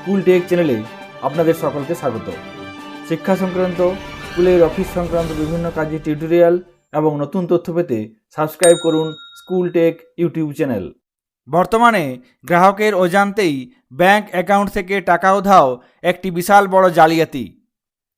School take চ্যানেলে আপনাদের সকলকে স্বাগত। শিক্ষা সংক্রান্ত, স্কুলের অফিস সংক্রান্ত বিভিন্ন কাজের টিউটোরিয়াল এবং নতুন তথ্য পেতে সাবস্ক্রাইব করুন স্কুল টেক ইউটিউব চ্যানেল। বর্তমানে গ্রাহকের অজান্তেই ব্যাংক অ্যাকাউন্ট থেকে টাকা উধাও একটি বিশাল বড় জালিয়াতি।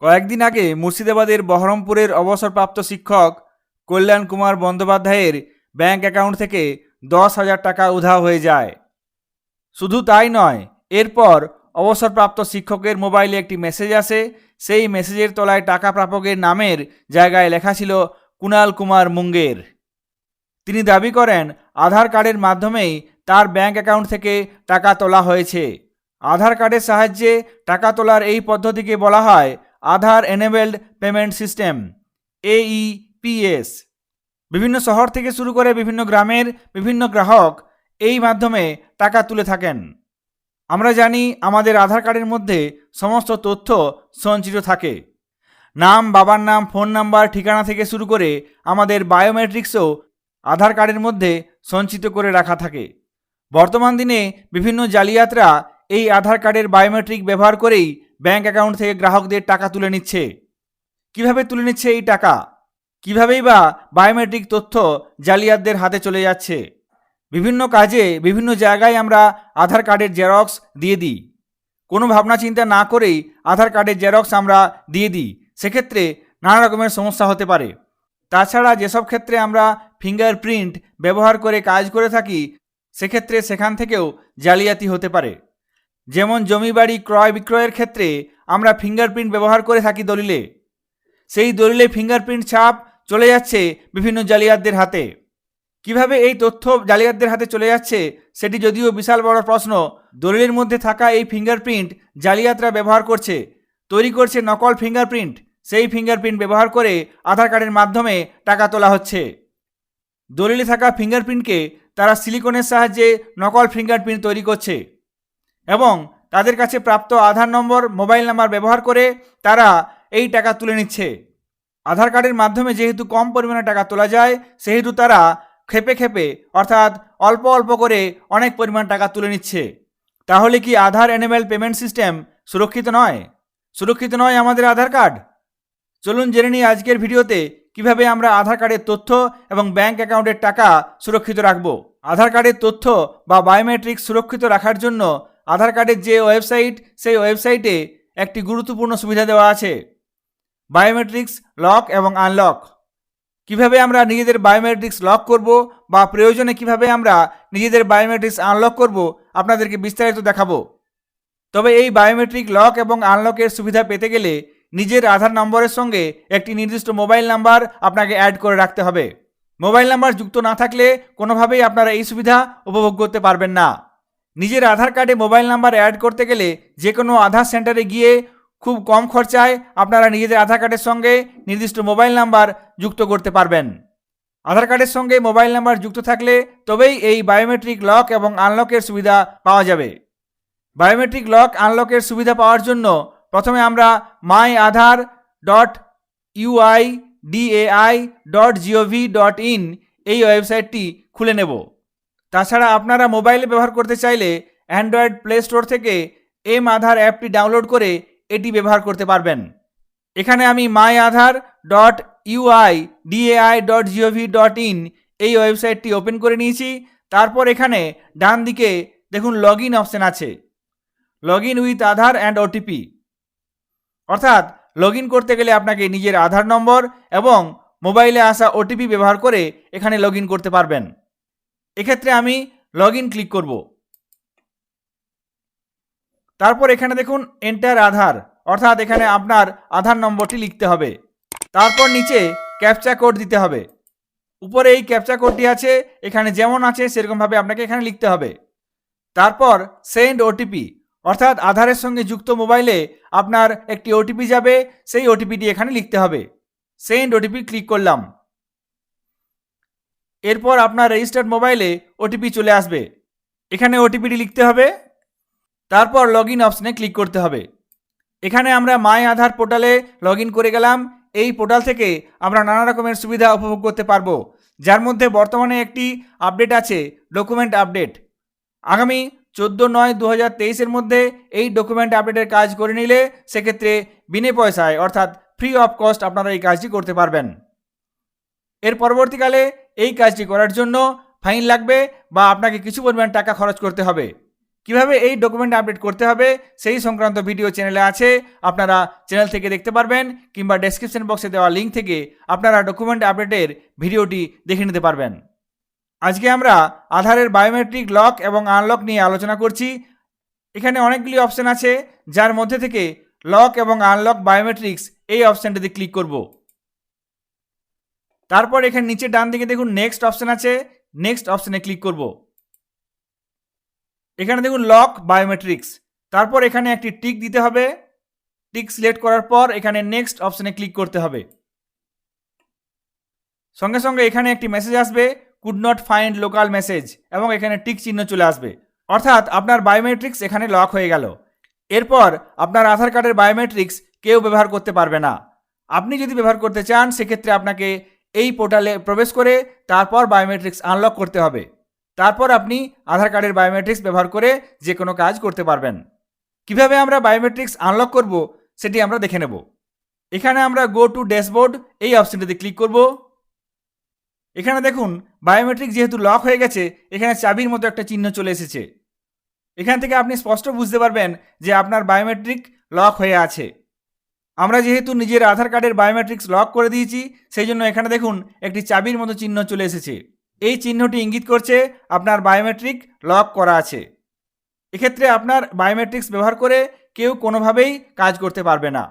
কয়েকদিন আগে মুর্শিদাবাদের বহরমপুরের অবসরপ্রাপ্ত শিক্ষক কল্যাণ কুমার বন্দ্যোপাধ্যায়ের ব্যাংক অ্যাকাউন্ট থেকে 10,000 টাকা উধাও হয়ে যায়। শুধু তাই নয়, এরপর অবসরপ্রাপ্ত শিক্ষকের মোবাইলে একটি মেসেজ আসে। সেই মেসেজের তলায় টাকা প্রাপকের নামের জায়গায় লেখা ছিল কুণাল কুমার মুঙ্গের। তিনি দাবি করেন আধার কার্ডের মাধ্যমেই তার ব্যাংক অ্যাকাউন্ট থেকে টাকা তোলা হয়েছে। আধার কার্ডের সাহায্যে টাকা তোলার এই পদ্ধতিকে বলা হয় আধার এনেবেলড পেমেন্ট সিস্টেম, AEPS। বিভিন্ন শহর থেকে শুরু করে বিভিন্ন গ্রামের বিভিন্ন গ্রাহক এই মাধ্যমে টাকা তুলে থাকেন। আমরা জানি আমাদের আধার কার্ডের মধ্যে সমস্ত তথ্য সঞ্চিত থাকে। নাম, বাবার নাম, ফোন নাম্বার, ঠিকানা থেকে শুরু করে আমাদের বায়োমেট্রিক্সও আধার কার্ডের মধ্যে সঞ্চিত করে রাখা থাকে। বর্তমান দিনে বিভিন্ন জালিয়াতরা এই আধার কার্ডের বায়োমেট্রিক ব্যবহার করেই ব্যাংক অ্যাকাউন্ট থেকে গ্রাহকদের টাকা তুলে নিচ্ছে। কিভাবে তুলে নিচ্ছে এই টাকা? কিভাবেই বা বায়োমেট্রিক তথ্য জালিয়াতদের হাতে চলে যাচ্ছে? বিভিন্ন কাজে বিভিন্ন জায়গায় আমরা আধার কার্ডের জেরক্স দিয়ে দিই। কোনো ভাবনা চিন্তা না করেই আধার কার্ডের জেরক্স আমরা দিয়ে দিই। সেক্ষেত্রে নানা রকমের সমস্যা হতে পারে। তাছাড়া যেসব ক্ষেত্রে আমরা ফিঙ্গারপ্রিন্ট ব্যবহার করে কাজ করে থাকি, সেক্ষেত্রে সেখান থেকেও জালিয়াতি হতে পারে। যেমন জমি বাড়ি ক্রয় বিক্রয়ের ক্ষেত্রে আমরা ফিঙ্গারপ্রিন্ট ব্যবহার করে থাকি দলিলে। সেই দলিলে ফিঙ্গারপ্রিন্ট ছাপ চলে যাচ্ছে বিভিন্ন জালিয়াতদের হাতে। কিভাবে এই তথ্য জালিয়াতদের হাতে চলে যাচ্ছে সেটি যদিও বিশাল বড় প্রশ্ন। দলিলের মধ্যে থাকা এই ফিঙ্গারপ্রিন্ট জালিয়াতরা ব্যবহার করছে, তৈরি করছে নকল ফিঙ্গারপ্রিন্ট। সেই ফিঙ্গারপ্রিন্ট ব্যবহার করে আধার কার্ডের মাধ্যমে টাকা তোলা হচ্ছে। দলিলে থাকা ফিঙ্গারপ্রিন্টকে তারা সিলিকনের সাহায্যে নকল ফিঙ্গারপ্রিন্ট তৈরি করছে এবং তাদের কাছে প্রাপ্ত আধার নম্বর, মোবাইল নাম্বার ব্যবহার করে তারা এই টাকা তুলে নিচ্ছে। আধার কার্ডের মাধ্যমে যেহেতু কম পরিমাণে টাকা তোলা যায়, সেহেতু তারা খেপে খেপে অর্থাৎ অল্প অল্প করে অনেক পরিমাণ টাকা তুলে নিচ্ছে। তাহলে কি আধার এনেবেল পেমেন্ট সিস্টেম সুরক্ষিত নয়? সুরক্ষিত নয় আমাদের আধার কার্ড? চলুন জেনে নিই আজকের ভিডিওতে কিভাবে আমরা আধার কার্ডের তথ্য এবং ব্যাংক অ্যাকাউন্টের টাকা সুরক্ষিত রাখব। আধার কার্ডের তথ্য বা বায়োমেট্রিক সুরক্ষিত রাখার জন্য আধার কার্ডের যে ওয়েবসাইট, সেই ওয়েবসাইটে একটি গুরুত্বপূর্ণ সুবিধা দেওয়া আছে, বায়োমেট্রিক্স লক এবং আনলক। কিভাবে আমরা নিজেদের বায়োমেট্রিক্স লক করব বা প্রয়োজনে কিভাবে আমরা নিজেদের বায়োমেট্রিক্স আনলক করব আপনাদেরকে বিস্তারিত দেখাবো। তবে এই বায়োমেট্রিক লক এবং আনলকের সুবিধা পেতে গেলে নিজের আধার নম্বরের সঙ্গে একটি নির্দিষ্ট মোবাইল নাম্বার আপনাকে অ্যাড করে রাখতে হবে। মোবাইল নাম্বার যুক্ত না থাকলে কোনোভাবেই আপনারা এই সুবিধা উপভোগ করতে পারবেন না। নিজের আধার কার্ডে মোবাইল নাম্বার অ্যাড করতে গেলে যে কোনো আধার সেন্টারে গিয়ে খুব কম খরচায় আপনারা নিজেদের আধার কার্ডের সঙ্গে নির্দিষ্ট মোবাইল নাম্বার যুক্ত করতে পারবেন। আধার কার্ডের সঙ্গে মোবাইল নাম্বার যুক্ত থাকলে তবেই এই বায়োমেট্রিক লক এবং আনলকের সুবিধা পাওয়া যাবে। বায়োমেট্রিক লক আনলকের সুবিধা পাওয়ার জন্য প্রথমে আমরা myAadhar.uidai.gov.in এই ওয়েবসাইটটি খুলে নেব। তাছাড়া আপনারা মোবাইলে ব্যবহার করতে চাইলে অ্যান্ড্রয়েড প্লে স্টোর থেকে আধার অ্যাপটি ডাউনলোড করে এটি ব্যবহার করতে পারবেন। এখানে আমি myAadhar.uidai.gov.in এই ওয়েবসাইটটি ওপেন করে নিয়েছি। তারপর এখানে ডান দিকে দেখুন লগ ইন অপশান আছে, log in with Aadhaar and OTP. অর্থাৎ লগ ইন করতে গেলে আপনাকে নিজের আধার নম্বর এবং মোবাইলে আসা ওটিপি ব্যবহার করে এখানে লগ ইন করতে পারবেন। এক্ষেত্রে আমি লগ ইন ক্লিক করব। তারপর এখানে দেখুন এন্টার আধার, অর্থাৎ এখানে আপনার আধার নম্বরটি লিখতে হবে। তারপর নিচে ক্যাপচা কোড দিতে হবে। উপরে এই ক্যাপচা কোডটি আছে, এখানে যেমন আছে সেরকমভাবে আপনাকে এখানে লিখতে হবে। তারপর সেন্ড ওটিপি, অর্থাৎ আধারের সঙ্গে যুক্ত মোবাইলে আপনার একটি ওটিপি যাবে, সেই ওটিপিটি এখানে লিখতে হবে। সেন্ড ওটিপি ক্লিক করলাম। এরপর আপনার রেজিস্টার্ড মোবাইলে ওটিপি চলে আসবে, এখানে ওটিপিটি লিখতে হবে। তারপর লগ ইন অপশানে ক্লিক করতে হবে। এখানে আমরা মাই আধার পোর্টালে লগ ইন করে গেলাম। এই পোর্টাল থেকে আমরা নানা রকমের সুবিধা উপভোগ করতে পারবো, যার মধ্যে বর্তমানে একটি আপডেট আছে, ডকুমেন্ট আপডেট। আগামী 14/9/2023 মধ্যে এই ডকুমেন্ট আপডেটের কাজ করে নিলে সেক্ষেত্রে বিনা পয়সায় অর্থাৎ ফ্রি অফ কস্ট আপনারা এই কাজটি করতে পারবেন। এর পরবর্তীকালে এই কাজটি করার জন্য ফাইন লাগবে বা আপনাকে কিছু পরিমাণ টাকা খরচ করতে হবে। কিভাবে এই ডকুমেন্ট আপডেট করতে হবে সেই সংক্রান্ত ভিডিও চ্যানেলে আছে, আপনারা চ্যানেল থেকে দেখতে পারবেন, কিংবা ডেসক্রিপশন বক্সে দেওয়া লিঙ্ক থেকে আপনারা ডকুমেন্ট আপডেটের ভিডিওটি দেখে নিতে পারবেন। আজকে আমরা আধারের বায়োমেট্রিক লক এবং আনলক নিয়ে আলোচনা করছি। এখানে অনেকগুলি অপশান আছে, যার মধ্যে থেকে লক এবং আনলক বায়োমেট্রিক্স এই অপশানটিতে ক্লিক করব। তারপর এখানে নিচে ডান দিকে দেখুন নেক্সট অপশান আছে, নেক্সট অপশানে ক্লিক করব। এখানে দেখুন লক বায়োমেট্রিক্স, তারপর এখানে একটি টিক দিতে হবে। টিক সিলেক্ট করার পর এখানে নেক্সট অপশানে ক্লিক করতে হবে। সঙ্গে সঙ্গে এখানে একটি মেসেজ আসবে, could not find local message, এবং এখানে টিক চিহ্ন চলে আসবে, অর্থাৎ আপনার বায়োমেট্রিক্স এখানে লক হয়ে গেল। এরপর আপনার আধার কার্ডের বায়োমেট্রিক্স কেউ ব্যবহার করতে পারবে না। আপনি যদি ব্যবহার করতে চান সেক্ষেত্রে আপনাকে এই পোর্টালে প্রবেশ করে তারপর বায়োমেট্রিক্স আনলক করতে হবে। তারপর আপনি আধার কার্ডের বায়োমেট্রিক্স ব্যবহার করে যে কোনো কাজ করতে পারবেন। কিভাবে আমরা বায়োমেট্রিক্স আনলক করব সেটি আমরা দেখে নেব। এখানে আমরা গো টু ড্যাশবোর্ড এই অপশনটিতে ক্লিক করব। এখানে দেখুন বায়োমেট্রিক যেহেতু লক হয়ে গেছে, এখানে চাবির মতো একটা চিহ্ন চলে এসেছে। এখান থেকে আপনি স্পষ্ট বুঝতে পারবেন যে আপনার বায়োমেট্রিক লক হয়ে আছে। আমরা যেহেতু নিজের আধার কার্ডের বায়োমেট্রিক্স লক করে দিয়েছি, সেই জন্য এখানে দেখুন একটি চাবির মতো চিহ্ন চলে এসেছে। এই চিহ্নটি ইঙ্গিত করছে আপনার বায়োমেট্রিক লক করা আছে। এক্ষেত্রে আপনার বায়োমেট্রিক্স ব্যবহার করে কেউ কোনোভাবেই কাজ করতে পারবে না।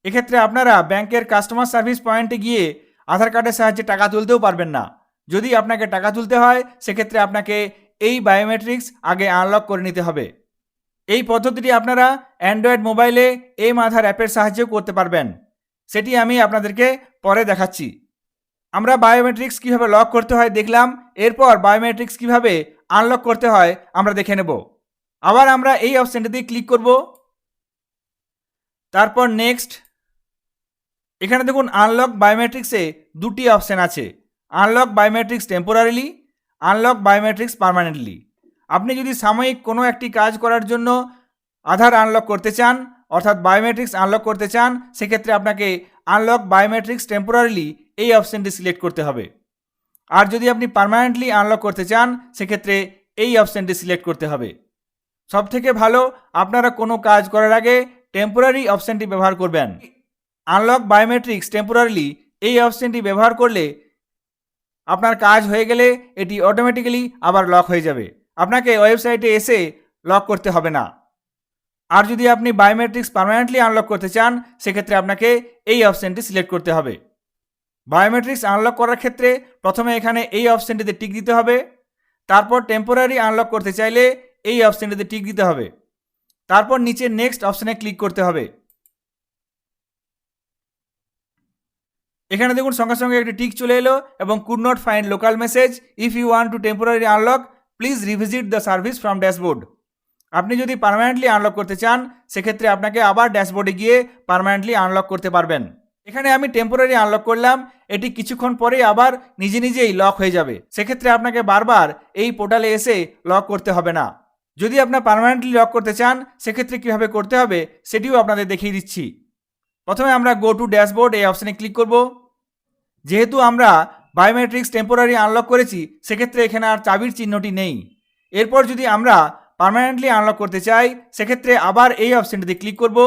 এক্ষেত্রে আপনারা ব্যাংকের কাস্টমার সার্ভিস পয়েন্টে গিয়ে আধার কার্ডের সাহায্যে টাকা তুলতেও পারবেন না। যদি আপনাকে টাকা তুলতে হয় সেক্ষেত্রে আপনাকে এই বায়োমেট্রিক্স আগে আনলক করে নিতে হবে। এই পদ্ধতিটি আপনারা অ্যান্ড্রয়েড মোবাইলে আধার অ্যাপের সাহায্যেও করতে পারবেন, সেটি আমি আপনাদেরকে পরে দেখাচ্ছি। আমরা বায়োমেট্রিক্স কীভাবে লক করতে হয় দেখলাম, এরপর বায়োমেট্রিক্স কীভাবে আনলক করতে হয় আমরা দেখে নেব। আবার আমরা এই অপশানটিতে ক্লিক করব, তারপর নেক্সট। এখানে দেখুন আনলক বায়োমেট্রিক্সে দুটি অপশান আছে, unlock biometrics temporarily, unlock biometrics permanently. আপনি যদি সাময়িক কোনো একটি কাজ করার জন্য আধার আনলক করতে চান, অর্থাৎ বায়োমেট্রিক্স আনলক করতে চান, সেক্ষেত্রে আপনাকে আনলক বায়োমেট্রিক্স টেম্পোরারিলি এই অপশানটি সিলেক্ট করতে হবে। আর যদি আপনি পার্মানেন্টলি আনলক করতে চান সেক্ষেত্রে এই অপশানটি সিলেক্ট করতে হবে। সবথেকে ভালো আপনারা কোনো কাজ করার আগে টেম্পোরারি অপশানটি ব্যবহার করবেন। আনলক বায়োমেট্রিক্স টেম্পোরারিলি এই অপশানটি ব্যবহার করলে আপনার কাজ হয়ে গেলে এটি অটোমেটিক্যালি আবার লক হয়ে যাবে, আপনাকে ওয়েবসাইটে এসে লক করতে হবে না। আর যদি আপনি বায়োমেট্রিক্স পার্মানেন্টলি আনলক করতে চান সেক্ষেত্রে আপনাকে এই অপশানটি সিলেক্ট করতে হবে। বায়োমেট্রিক্স আনলক করার ক্ষেত্রে প্রথমে এখানে এই অপশানটিতে টিক দিতে হবে, তারপর টেম্পোরারি আনলক করতে চাইলে এই অপশানটিতে টিক দিতে হবে, তারপর নিচে নেক্সট অপশানে ক্লিক করতে হবে। এখানে দেখুন সঙ্গে সঙ্গে একটি টিক চলে এলো এবং could not find local message, if you want to temporary unlock please revisit the service from dashboard. আপনি যদি পার্মানেন্টলি আনলক করতে চান সেক্ষেত্রে আপনাকে আবার ড্যাশবোর্ডে গিয়ে পার্মানেন্টলি আনলক করতে পারবেন। এখানে আমি টেম্পোরারি আনলক করলাম, এটি কিছুক্ষণ পরেই আবার নিজে নিজেই লক হয়ে যাবে। সেক্ষেত্রে আপনাকে বারবার এই পোর্টালে এসে লক করতে হবে না। যদি আপনার পার্মানেন্টলি লক করতে চান সেক্ষেত্রে কীভাবে করতে হবে সেটিও আপনাদের দেখিয়ে দিচ্ছি। প্রথমে আমরা গো টু ড্যাশবোর্ড এই অপশানে ক্লিক করব। যেহেতু আমরা বায়োমেট্রিক্স টেম্পোরারি আনলক করেছি সেক্ষেত্রে এখানে আর চাবির চিহ্নটি নেই। এরপর যদি আমরা পার্মানেন্টলি আনলক করতে চাই সেক্ষেত্রে আবার এই অপশানটিতে ক্লিক করব,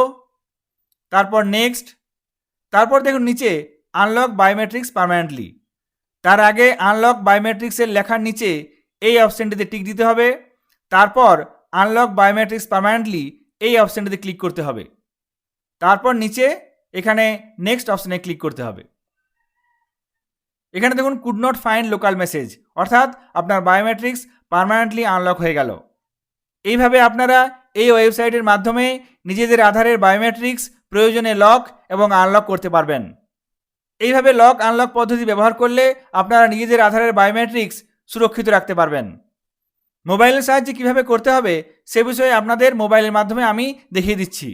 তারপর নেক্সট, তারপর দেখুন নিচে আনলক বায়োমেট্রিক্স পার্মানেন্টলি। তার আগে আনলক বায়োমেট্রিক্সের লেখার নিচে এই অপশানটিতে টিক দিতে হবে, তারপর আনলক বায়োমেট্রিক্স পার্মানেন্টলি এই অপশানটিতে ক্লিক করতে হবে, তারপর নিচে এখানে নেক্সট অপশানে ক্লিক করতে হবে। এখানে দেখুন could not find local message, অর্থাৎ আপনার বায়োমেট্রিক্স পার্মানেন্টলি আনলক হয়ে গেল। এইভাবে আপনারা এই ওয়েবসাইটের মাধ্যমে নিজেদের আধারের বায়োমেট্রিক্স প্রয়োজনে লক এবং আনলক করতে পারবেন। এইভাবে লক আনলক পদ্ধতি ব্যবহার করলে আপনারা নিজেদের আধারের বায়োমেট্রিক্স সুরক্ষিত রাখতে পারবেন। মোবাইলের সাহায্যে কীভাবে করতে হবে সে বিষয়ে আপনাদের মোবাইলের মাধ্যমে আমি দেখিয়ে দিচ্ছি।